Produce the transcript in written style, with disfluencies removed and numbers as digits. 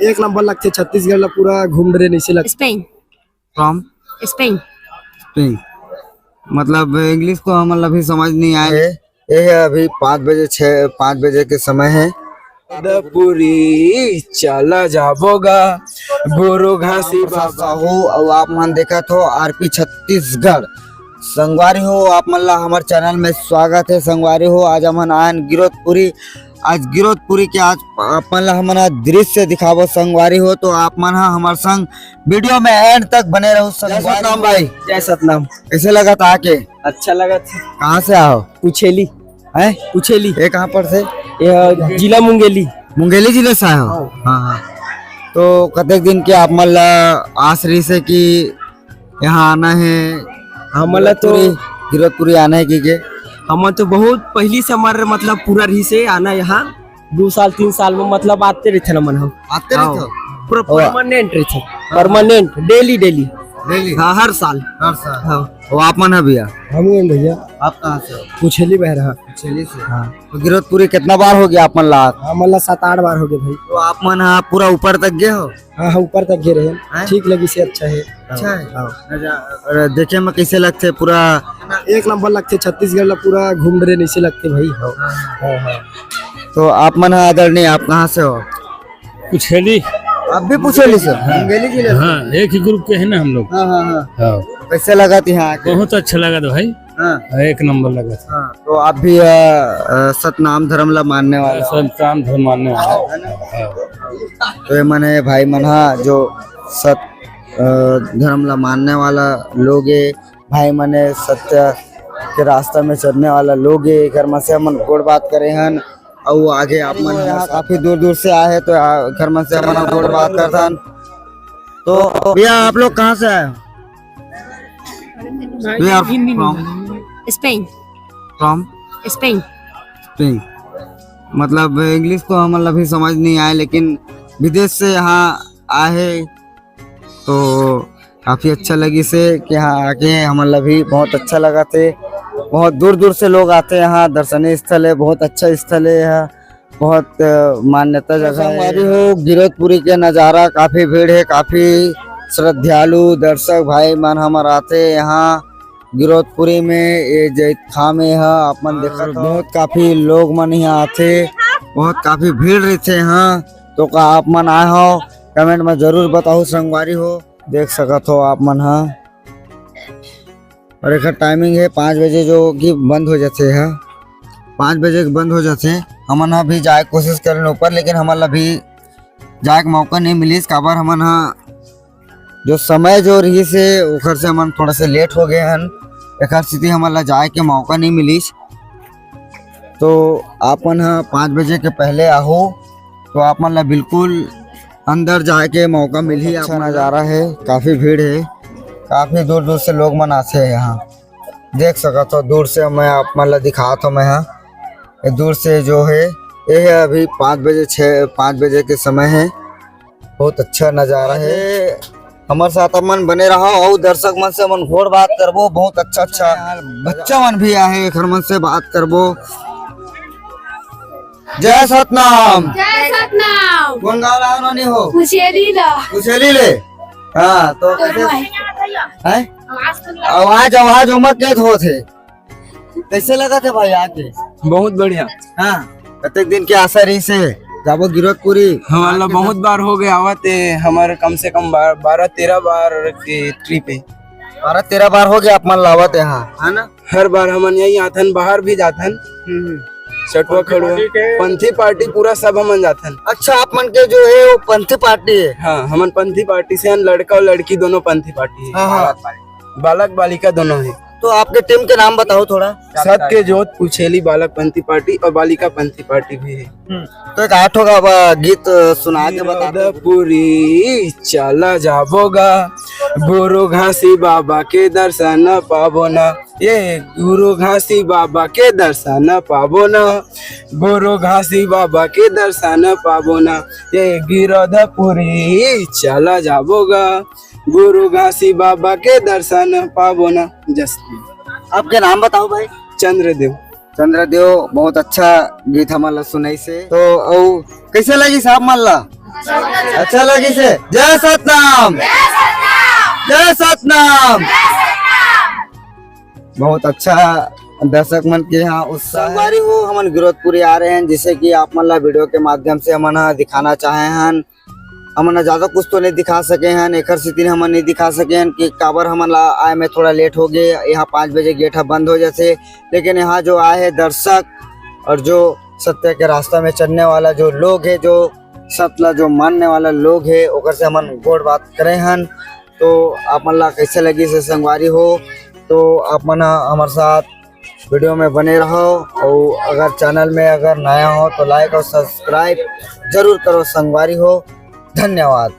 एक नंबर लगते छत्तीसगढ़ ला पूरा घूम रहे नहीं से लगते। स्पेन। From Spain. स्पेन। मतलब इंग्लिश तो हम अभी समझ नहीं आए। ये है अभी 5 बजे के समय है। पूरी चला जाबोगा गुरु घासी बाबा हो और आप मन देखा तो आरपी छत्तीसगढ़ संगवारी हो। आप मन ला हमारे चैनल में स्वागत है। संगवारी हो आज हमन आयन गिरोधपुरी। आज गिरोधपुरी के आज अपन ला हमन दृश्य दिखावो संगवारी हो। तो आप मन हमारे संग वीडियो में एंड तक बने रहो। सतनाम भाई। जय सतनाम। कैसे लगा था आके? अच्छा लगा था। कहाँ से आओ? पुछेली है पुछेली। ये कहाँ पर से? ये जिला मुंगेली। मुंगेली जिले से आए हो? हाँ हाँ। तो कतेक दिन के आप मन ला आस रही से कि यहाँ आना है? हमला तो गिरोधपुरी आना है कि हम तो बहुत पहली से हमारे मतलब पूरा रही से आना यहाँ 2 साल 3 साल में मतलब आते रहते ना मन हम आते रहते हो? पूरा परमानेंट रहते। Permanent daily daily. हाँ हर साल। हर साल। हाँ वो आप मन है भैया? हम भैया। आप कहाँ से हो? पुछेली बह रहा। चलिए से। हाँ। तो गिरोधपुरी कितना बार हो गया आप मन ला? हमला 7-8 बार हो गए भाई। तो आप मन पूरा ऊपर तक गए हो? हाँ हाँ ऊपर तक गए रहे। ठीक लगी से अच्छा है। अच्छा है। देखे में कैसे लगते? पूरा एक नंबर लगते छत्तीसगढ़ ला पूरा घूम रहे नहीं से लगते भाई। हाँ। तो आप मन आदरणीय आप कहाँ से हो? पुछेली। आप भी पुछेली से? मुंगेली जिले से? हाँ एक ही ग्रुप के हैं ना हम लोग। हाँ हाँ हाँ। हाँ कैसे लगा थी यहाँ आके? बहुत अच्छा लगा था भाई। हाँ। एक नंबर लगा था। हाँ। तो आप भी सतनाम धर्म ला मानने वाले हो? संतान धर्म मानने वाला। तो ये मन है भाई मन जो सत धर्म ला मानने वाला लोग है। भाई मने सत्य के रास्ता में चलने वाला लोग है। घर में से हम गोड़ बात करे हन और आगे आप मन यहाँ काफी दूर दूर से आए हैं तो घर में से हम गोड़ बात करता हन। तो भैया आप लोग कहाँ से आए हो? स्पेन। From Spain. स्पेन। मतलब इंग्लिश तो हम अभी समझ नहीं आए लेकिन विदेश से यहाँ आए तो काफी अच्छा लगी से कि यहाँ आके हमारा भी बहुत अच्छा लगा थे। बहुत दूर दूर से लोग आते हैं यहाँ। दर्शनीय स्थल है, बहुत अच्छा स्थल है यहाँ, बहुत मान्यता जगह है। हो गिरोधपुरी के नज़ारा काफी भीड़ है, काफी श्रद्धालु दर्शक भाई मन हमारे आते हैं यहाँ गिरोधपुरी में। ये जैतखा में है आप मन देखा तो बहुत काफी लोग मन यहाँ आते, बहुत काफी भीड़ रहते यहाँ। तो का आप मन आए हो कमेंट में जरूर बताओ। संगवारी हो देख सकत हो आप मन। हाँ और एक टाइमिंग है 5 बजे जो कि बंद हो जाते हैं। 5 बजे बंद हो जाते हैं। हमन भी जाए कोशिश करें ऊपर लेकिन हमारा भी जाए के मौका नहीं मिली। काबर हमन जो समय जो रही से उखर से हमन थोड़ा से लेट हो गए हन। एक स्थिति हमारा जाए के मौका नहीं मिली। तो आपन 5 बजे के पहले आहो तो आप मन ला बिल्कुल अंदर जाए के मौका मिल ही। अच्छा नज़ारा है, काफी भीड़ है, काफी दूर दूर से लोग मन आते हैं यहाँ। देख सकते हो दूर से मैं आप मन ला दिखाता हूँ। मैं यहाँ दूर से जो है ये है अभी 5 बजे के समय है। बहुत अच्छा नज़ारा है। हमारे साथ मन बने रहा और दर्शक मन से मन घोड़ बात करबो। बहुत अच्छा अच्छा बच्चा मन भी आए घर मन से बात करबो। जय सतनाम। जय सतनाम। कौन गाँव ला नहीं हो? पुछेली ला। पुछेली ले। हाँ तो है आवाज उमर के हो थे। कैसे लगा थे भाई आके? बहुत बढ़िया। हाँ कतेक दिन के आशा रही से जाबो गिरोधपुरी? हमारा बहुत बार हो गया आवत हमारे कम से कम 12-13 बार की ट्रिप है। 12-13 बार हो गया आप मन लावत यहाँ है ना? हर बार हमन यही आथन, बाहर भी जाथन। चटवा खड़ुआ पंथी पार्टी पूरा सब हमन जाथन। अच्छा आप मन के जो है वो पंथी पार्टी है? हाँ हमन पंथी पार्टी से लड़का और लड़की दोनों पंथी पार्टी है। हाँ। बालक बालिका दोनों है। तो आपके टीम के नाम बताओ थोड़ा। सत्य जोत पुछेली बालक पंथी पार्टी और बालिका पंथी पार्टी भी है। तो एक 8 का गीत सुना के बता दो। पूरी चला जाबोगा गुरु घासी बाबा के दर्शन पाबो ना। ये गुरु घासी बाबा के दर्शन पाबो ना। गुरु घासी बाबा के दर्शन पाबो ना। ये गिरोधपुरी चला जाबोगा गुरु घासी बाबा के दर्शन पाबो ना। आपके नाम बताओ भाई। चंद्रदेव। चंद्रदेव बहुत अच्छा गीत हमारा सुनाई से। तो कैसे लगी साहब मन ला? अच्छा लगी से जय सतनाम, जय सतनाम। बहुत अच्छा दर्शक मन के यहाँ उत्साह बारी हो हमन गिरोधपुरी आ रहे हैं, जिसे कि आप मन ला वीडियो के माध्यम से हमन दिखाना चाहे हैं। हमन ज्यादा कुछ तो नहीं दिखा सके हैं, एक हमन नहीं दिखा सके हैं कि काबर हमन ला आए में थोड़ा लेट हो गए। यहाँ 5 बजे गेट बंद हो जाते, लेकिन यहाँ जो आए हैं दर्शक और जो सत्य के रास्ता में चलने वाला जो लोग है, जो सत्य जो मानने वाला लोग है, ओकर से हमन गोड़ बात करे हैं। तो आप मन ला कैसे लगी से संगवारी हो, तो आप मन हमारे साथ वीडियो में बने रहो। और अगर चैनल में अगर नया हो तो लाइक और सब्सक्राइब जरूर करो संगवारी हो। धन्यवाद।